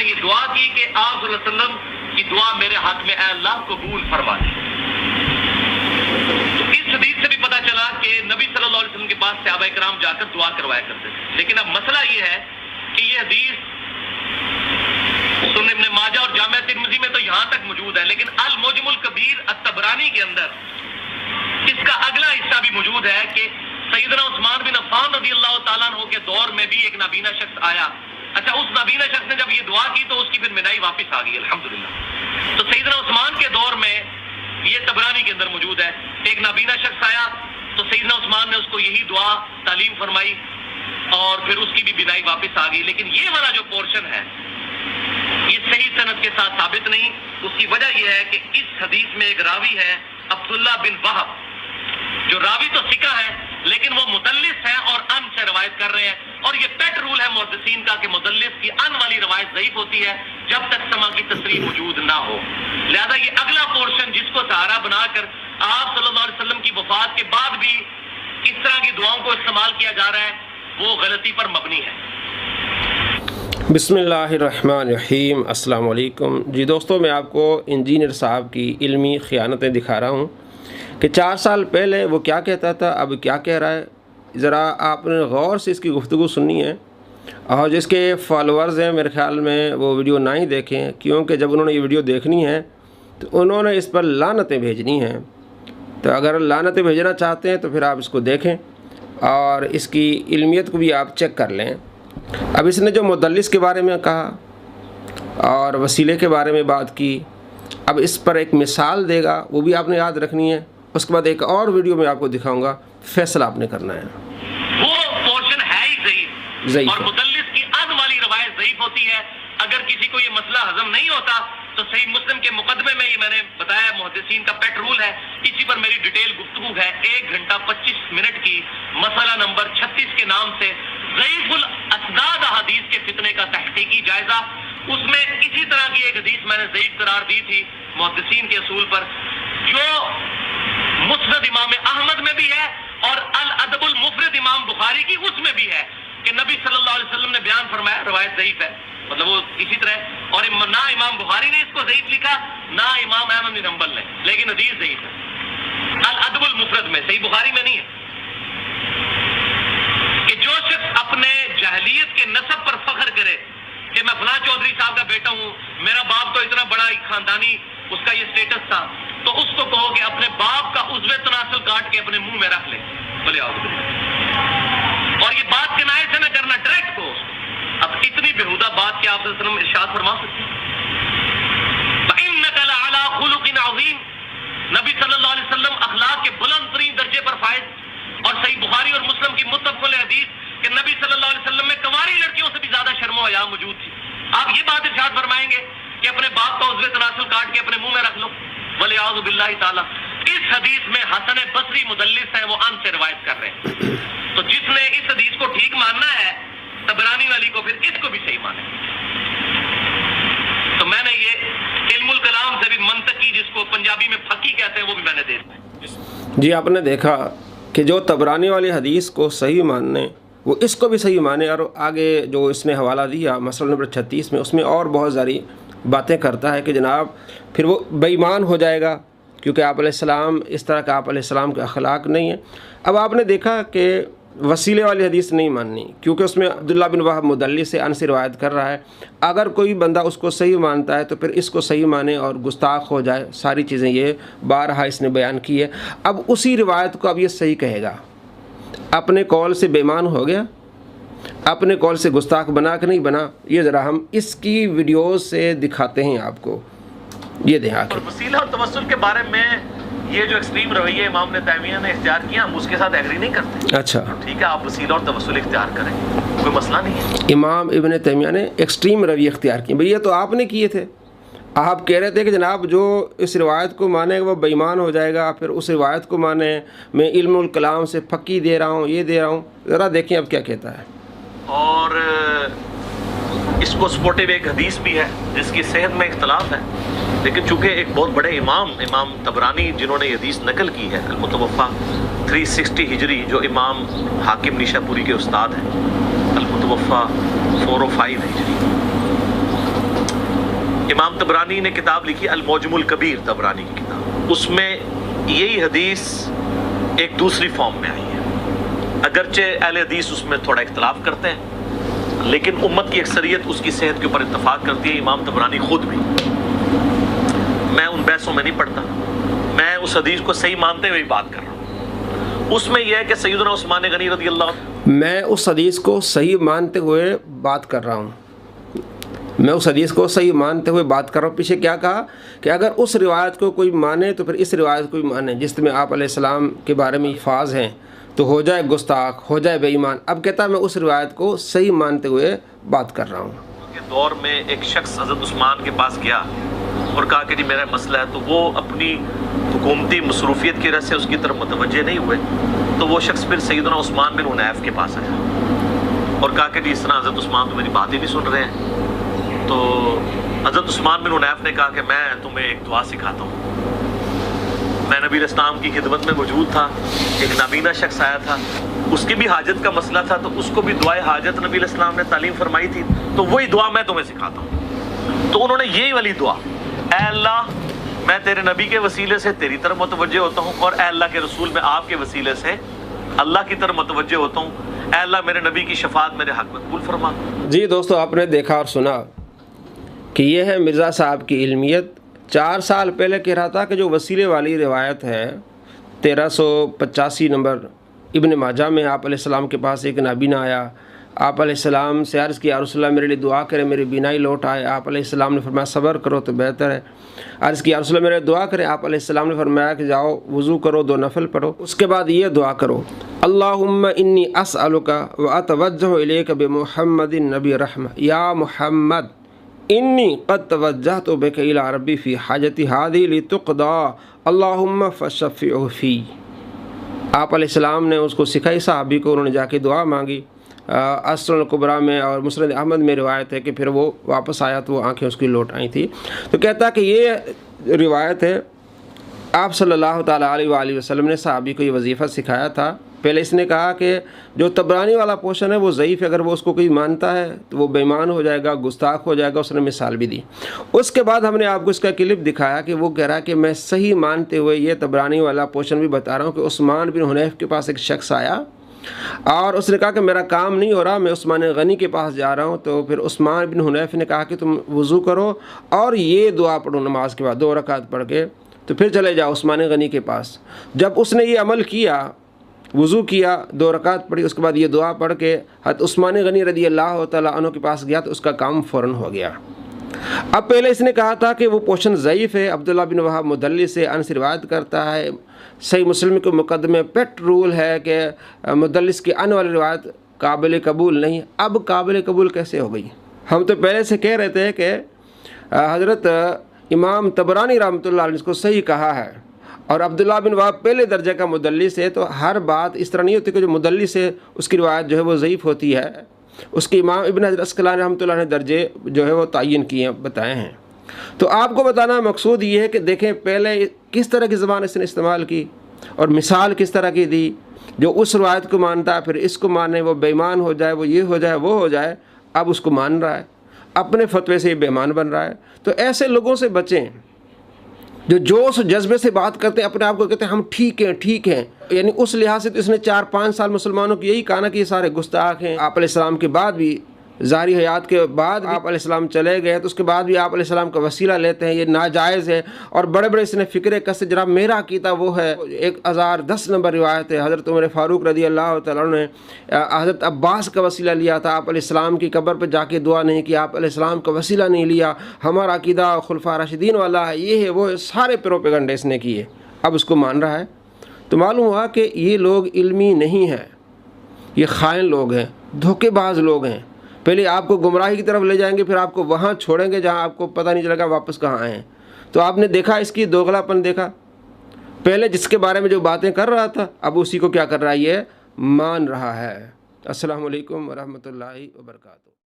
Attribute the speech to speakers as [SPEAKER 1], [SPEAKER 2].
[SPEAKER 1] نے یہ دعا کی کہ آپ صلی اللہ علیہ وسلم کی دعا میرے حق میں اے اللہ قبول فرما دے۔ تو اس حدیث سے بھی پتہ چلا کہ نبی صلی اللہ علیہ وسلم کے پاس صحابہ کرام جا کر دعا کروایا کرتے تھے۔ لیکن اب مسئلہ یہ ہے کہ یہ حدیث سنن ابن ماجہ اور جامع ترمذی میں تو یہاں تک موجود ہے، لیکن المعجم الکبیر الطبرانی کے اندر اس کا اگلا حصہ بھی موجود ہے کہ سیدنا عثمان بن عفان رضی اللہ تعالیٰ عنہ کے دور میں بھی ایک نابینا شخص آیا۔ اچھا، اس نابینا شخص نے جب یہ دعا کی تو اس کی پھر بینائی واپس آ گئی الحمدللہ۔ تو سیدنا عثمان کے دور میں یہ طبرانی کے اندر موجود ہے، ایک نابینا شخص آیا تو سیدنا عثمان نے اس کو یہی دعا تعلیم فرمائی اور پھر اس کی بھی بینائی واپس آ گئی۔ لیکن یہ والا جو پورشن ہے یہ صحیح سند کے ساتھ ثابت نہیں۔ اس کی وجہ یہ ہے کہ اس حدیث میں ایک راوی ہے عبداللہ بن وہب، جو راوی تو ثقہ ہے لیکن وہ مدلس ہے اور ان سے روایت کر رہے ہیں، اور یہ پیٹ رول ہے محدثین کا کہ مدلس کی ان والی روایت ضعیف ہوتی ہے جب تک سما کی تصریح موجود نہ ہو۔ لہذا یہ اگلا پورشن جس کو سہارا بنا کر آپ صلی اللہ علیہ وسلم کی وفات کے بعد بھی اس طرح کی دعاؤں کو استعمال کیا جا رہا ہے، وہ غلطی پر مبنی ہے۔
[SPEAKER 2] بسم اللہ الرحمن الرحیم۔ السلام علیکم جی دوستو، میں آپ کو انجینئر صاحب کی علمی خیانتیں دکھا رہا ہوں کہ 4 سال پہلے وہ کیا کہتا تھا، اب کیا کہہ رہا ہے۔ ذرا آپ نے غور سے اس کی گفتگو سننی ہے، اور جس کے فالوورز ہیں میرے خیال میں وہ ویڈیو نہ ہی دیکھیں، کیونکہ جب انہوں نے یہ ویڈیو دیکھنی ہے تو انہوں نے اس پر لعنتیں بھیجنی ہیں۔ تو اگر لعنتیں بھیجنا چاہتے ہیں تو پھر آپ اس کو دیکھیں اور اس کی علمیت کو بھی آپ چیک کر لیں۔ اب اس نے جو مدلس کے بارے میں کہا اور وسیلے کے بارے میں بات کی، اب اس پر ایک مثال دے گا، وہ بھی آپ نے یاد رکھنی ہے۔ اس کے بعد ایک اور ویڈیو میں آپ کو دکھاؤں گا، فیصلہ آپ نے کرنا ہے۔
[SPEAKER 1] وہ پورشن ہے ہی ضعیف اور مدلس کی ان والی روایت ضعیف ہوتی ہے۔ اگر کسی کو یہ مسئلہ ہضم نہیں ہوتا تو صحیح مسلم کے مقدمے میں یہ میں نے بتایا محدثین کا پیٹ رول ہے، اسی پر میری ڈیٹیل گفتگو ہے 1 گھنٹہ 25 منٹ کی، مسئلہ نمبر 36 کے نام سے ضعیف الاسناد احادیث کے فتنے کا تحقیقی جائزہ۔ اس میں اسی طرح کی ایک حدیث میں نے ضعیف قرار دی تھی محدثین کے اصول پر، جو مسند امام احمد میں بھی ہے اور الادب المفرد امام بخاری کی اس میں بھی ہے کہ نبی صلی اللہ علیہ وسلم نے بیان فرمایا، روایت ضعیف ہے، مطلب وہ اسی طرح، اور نہ امام بخاری نے اس کو ضعیف لکھا نہ امام احمد بن حنبل نے، لیکن حدیث ضعیف ہے الادب المفرد میں، صحیح بخاری میں نہیں ہے۔ کہ جو شخص اپنے جاہلیت کے نسب پر فخر کرے کہ میں فلاں چودھری صاحب کا بیٹا ہوں، میرا باپ تو اتنا بڑا ایک خاندانی اس کا یہ سٹیٹس تھا، تو اس کو کہو کہ اپنے باپ کا عضو تناسل کاٹ کے اپنے منہ میں رکھ لے، بولے اور یہ بات کنایے سے نہ کرنا، ڈائریکٹ کو۔ اب اتنی بےہودہ بات کیا آپ صلی اللہ علیہ وسلم ارشاد فرما سکتے ہیں؟ فَإِنَّكَ لَعَلَىٰ خُلُقٍ عَظِيمٍ، نبی صلی اللہ علیہ وسلم اخلاق کے بلند ترین درجے پر فائز، اور صحیح بخاری اور مسلم کی متفق علیہ حدیث کہ نبی صلی اللہ علیہ وسلم میں کنواری لڑکیوں سے بھی زیادہ شرم و حیا موجود تھی۔ آپ یہ بات ارشاد فرمائیں گے کہ اپنے باپ کا عضو تناسل کاٹ کے اپنے منہ میں رکھ لو، وَلِعَوْذُ بِاللَّهِ تعالیٰ۔ اس حدیث میں حسن بصری مدلس ہیں، وہ ان سے روایت کر رہے ہیں۔ تو جس نے اس حدیث کو ٹھیک ماننا ہے طبرانی والی کو، پھر اس کو بھی صحیح مانے۔ تو میں نے یہ علم الکلام سے بھی منطقی، جس کو پنجابی میں پھکی کہتے ہیں، وہ بھی میں نے دے دیا۔
[SPEAKER 2] جی آپ نے دیکھا کہ جو طبرانی والی حدیث کو صحیح ماننے وہ اس کو بھی صحیح مانے، اور آگے جو اس نے حوالہ دیا مسئلہ نمبر 36 میں، اس میں اور بہت ساری باتیں کرتا ہے کہ جناب پھر وہ بے ایمان ہو جائے گا، کیونکہ آپ علیہ السلام اس طرح کا آپ علیہ السلام کا اخلاق نہیں ہے۔ اب آپ نے دیکھا کہ وسیلے والی حدیث نہیں ماننی، کیونکہ اس میں عبداللہ بن وہب مدلس سے ان سے روایت کر رہا ہے۔ اگر کوئی بندہ اس کو صحیح مانتا ہے تو پھر اس کو صحیح مانے اور گستاخ ہو جائے، ساری چیزیں یہ بارہا اس نے بیان کی ہے۔ اب اسی روایت کو اب یہ صحیح کہے گا، اپنے قول سے بے ایمان ہو گیا، اپنے قول سے گستاخ بنا کہ نہیں بنا، یہ ذرا ہم اس کی ویڈیوز سے دکھاتے ہیں آپ کو، یہ دیں آ کے۔
[SPEAKER 1] اور وسیلہ اور توسل کے بارے میں یہ جو ایکسٹریم رویہ امام ابن تیمیہ نے اختیار کیا، ہم اس کے ساتھ ایگری نہیں کرتے۔
[SPEAKER 2] اچھا
[SPEAKER 1] ٹھیک ہے، آپ وسیلہ اور توسل اختیار کریں، کوئی مسئلہ نہیں ہے۔
[SPEAKER 2] امام ابن تیمیہ نے ایکسٹریم رویہ اختیار کیے، بھئی یہ تو آپ نے کیے تھے۔ آپ کہہ رہے تھے کہ جناب جو اس روایت کو مانے گا وہ بے ایمان ہو جائے گا، پھر اس روایت کو مانے، میں علم الکلام سے پھکی دے رہا ہوں، یہ دے رہا ہوں۔ ذرا دیکھیں اب کیا کہتا ہے۔
[SPEAKER 1] اور اس کو سپورٹیو ایک حدیث بھی ہے جس کی صحت میں اختلاف ہے، لیکن چونکہ ایک بہت بڑے امام طبرانی جنہوں نے یہ حدیث نقل کی ہے، المتوفا 360 ہجری، جو امام حاکم نیشاپوری کے استاد ہیں، المتوفا 405 ہجری، امام طبرانی نے کتاب لکھی المعجم الکبیر، طبرانی کی کتاب، اس میں یہی حدیث ایک دوسری فارم میں آئی ہے۔ اگرچہ اہل حدیث اس میں تھوڑا اختلاف کرتے ہیں، لیکن امت کی اکثریت اس کی صحت کے اوپر اتفاق کرتی ہے، امام طبرانی خود بھی۔ میں ان بحثوں میں نہیں پڑتا، میں اس حدیث کو صحیح مانتے ہوئے بات کر رہا ہوں۔ اس میں یہ ہے کہ سیدنا عثمان غنی رضی اللہ عنہ،
[SPEAKER 2] میں اس حدیث کو صحیح مانتے ہوئے بات کر رہا ہوں، میں اس حدیث کو صحیح مانتے ہوئے بات کر رہا ہوں۔ پیچھے کیا کہا کہ اگر اس روایت کو کوئی مانے تو پھر اس روایت کو بھی مانے جس میں آپ علیہ السلام کے بارے میں الفاظ ہیں، تو ہو جائے گستاخ، ہو جائے بے ایمان۔ اب کہتا ہے میں اس روایت کو صحیح مانتے ہوئے بات کر رہا ہوں۔
[SPEAKER 1] کے دور میں ایک شخص حضرت عثمان کے پاس گیا اور کہا کہ جی میرا مسئلہ ہے، تو وہ اپنی حکومتی مصروفیت کی وجہ سے اس کی طرف متوجہ نہیں ہوئے، تو وہ شخص پھر سیدنا عثمان بن حنیف کے پاس آیا اور کہا کہ جی اس طرح حضرت عثمان تو میری بات ہی نہیں سن رہے ہیں۔ تو حضرت عثمان بن حنیف نے کہا کہ میں تمہیں ایک دعا سکھاتا ہوں۔ میں نبی علیہ السلام کی خدمت میں موجود تھا، ایک نابینا شخص آیا تھا، اس کی بھی حاجت کا مسئلہ تھا، تو اس کو بھی دعائے حاجت نبی علیہ السلام نے تعلیم فرمائی تھی، تو وہی دعا میں تمہیں سکھاتا ہوں۔ تو انہوں نے یہی والی دعا، اے اللہ میں تیرے نبی کے وسیلے سے تیری طرف متوجہ ہوتا ہوں، اور اے اللہ کے رسول میں آپ کے وسیلے سے اللہ کی طرف متوجہ ہوتا ہوں، اے اللہ میرے نبی کی شفاعت میرے حق میں قبول فرما۔
[SPEAKER 2] جی دوستو، آپ نے دیکھا اور سنا کہ یہ ہے مرزا صاحب کی علمیت۔ 4 سال پہلے کہہ رہا تھا کہ جو وسیلے والی روایت ہے 1385 نمبر ابن ماجہ میں، آپ علیہ السلام کے پاس ایک نابینا آیا، آپ علیہ السلام سے عرض کیا رسول اللہ میرے لیے دعا کریں میری بینائی لوٹ آئے۔ آپ علیہ السلام نے فرمایا صبر کرو تو بہتر ہے۔ عرض کیا رسول اللہ میرے دعا کریں، آپ علیہ السلام نے فرمایا کہ جاؤ وضو کرو، 2 نفل پڑھو، اس کے بعد یہ دعا کرو، اللہم انی اسألک واتوجہ الیک بمحمد نبی رحمہ، یا محمد انی قد توجہت بک الی ربی فی حاجتی ہذہ لتقضی اللہم فشفعہ فی۔ آپ علیہ السلام نے اس کو سکھائی صحابی کو، انہوں نے جا کے دعا مانگی۔ اسن الکبریٰ میں اور مسند احمد میں روایت ہے کہ پھر وہ واپس آیا تو وہ آنکھیں اس کی لوٹ آئی تھی۔ تو کہتا کہ یہ روایت ہے آپ صلی اللہ تعالیٰ علیہ وآلہ وسلم نے صحابی کو یہ وظیفہ سکھایا تھا۔ پہلے اس نے کہا کہ جو طبرانی والا پورشن ہے وہ ضعیف ہے، اگر وہ اس کو کوئی مانتا ہے تو وہ بے ایمان ہو جائے گا، گستاخ ہو جائے گا، اس نے مثال بھی دی۔ اس کے بعد ہم نے آپ کو اس کا کلپ دکھایا کہ وہ کہہ رہا ہے کہ میں صحیح مانتے ہوئے یہ طبرانی والا پورشن بھی بتا رہا ہوں کہ عثمان بن حنیف کے پاس ایک شخص آیا اور اس نے کہا کہ میرا کام نہیں ہو رہا، میں عثمان غنی کے پاس جا رہا ہوں۔ تو پھر عثمان بن حنیف نے کہا کہ تم وضو کرو اور یہ دعا پڑھو نماز کے بعد 2 رکعت پڑھ کے، تو پھر چلے جاؤ عثمان غنی کے پاس۔ جب اس نے یہ عمل کیا، وضو کیا، 2 رکعت پڑھی، اس کے بعد یہ دعا پڑھ کے حضرت عثمان غنی رضی اللہ تعالیٰ عنہ کے پاس گیا تو اس کا کام فوراً ہو گیا۔ اب پہلے اس نے کہا تھا کہ وہ پورشن ضعیف ہے، عبداللہ بن وہاب مدلس سے انس روایت کرتا ہے، صحیح مسلم کے مقدمے پیٹ رول ہے کہ مدلس کی ان والی روایت قابل قبول نہیں۔ اب قابل قبول کیسے ہو گئی؟ ہم تو پہلے سے کہہ رہے تھے کہ حضرت امام طبرانی رحمۃ اللہ علیہ نے اس کو صحیح کہا ہے، اور عبداللہ بن وہاب پہلے درجے کا مدلس ہے، تو ہر بات اس طرح نہیں ہوتی کہ جو مدلس ہے اس کی روایت جو ہے وہ ضعیف ہوتی ہے۔ اس کے امام ابن حجر عسقلانی رحمۃ اللہ نے درجے جو ہے وہ تعین کیے بتائے ہیں۔ تو آپ کو بتانا مقصود یہ ہے کہ دیکھیں پہلے کس طرح کی زبان اس نے استعمال کی اور مثال کس طرح کی دی، جو اس روایت کو مانتا ہے پھر اس کو مانے، وہ بے ایمان ہو جائے، وہ یہ ہو جائے وہ ہو جائے، اب اس کو مان رہا ہے، اپنے فتوے سے یہ بے ایمان بن رہا ہے۔ تو ایسے لوگوں سے بچیں جو جوش و جذبے سے بات کرتے ہیں، اپنے آپ کو کہتے ہیں ہم ٹھیک ہیں ٹھیک ہیں، یعنی اس لحاظ سے تو اس نے 4-5 سال مسلمانوں کو یہی کہا نا کہ یہ سارے گستاخ ہیں۔ آپ علیہ السلام کے بعد بھی، ظاہری حیات کے بعد آپ علیہ السلام چلے گئے تو اس کے بعد بھی آپ علیہ السلام کا وسیلہ لیتے ہیں، یہ ناجائز ہے، اور بڑے بڑے اس نے فکرے کسے جناب میرا عقیدہ وہ ہے۔ 1010 نمبر روایت ہے، حضرت عمر فاروق رضی اللہ تعالیٰ عنہ نے حضرت عباس کا وسیلہ لیا تھا، آپ علیہ السلام کی قبر پہ جا کے دعا نہیں کی، آپ علیہ السلام کا وسیلہ نہیں لیا، ہمارا عقیدہ خلفاء راشدین والا ہے، یہ ہے وہ ہے، سارے پروپیگنڈے اس نے کیے، اب اس کو مان رہا ہے۔ تو معلوم ہوا کہ یہ لوگ علمی نہیں ہیں، یہ خائن لوگ ہیں، دھوکے باز لوگ ہیں۔ پہلے آپ کو گمراہی کی طرف لے جائیں گے، پھر آپ کو وہاں چھوڑیں گے جہاں آپ کو پتہ نہیں چلے گا واپس کہاں آئے ہیں۔ تو آپ نے دیکھا اس کی دوغلا پن دیکھا، پہلے جس کے بارے میں جو باتیں کر رہا تھا اب اسی کو کیا کر رہا ہے، یہ مان رہا ہے۔ السلام علیکم ورحمۃ اللہ وبرکاتہ۔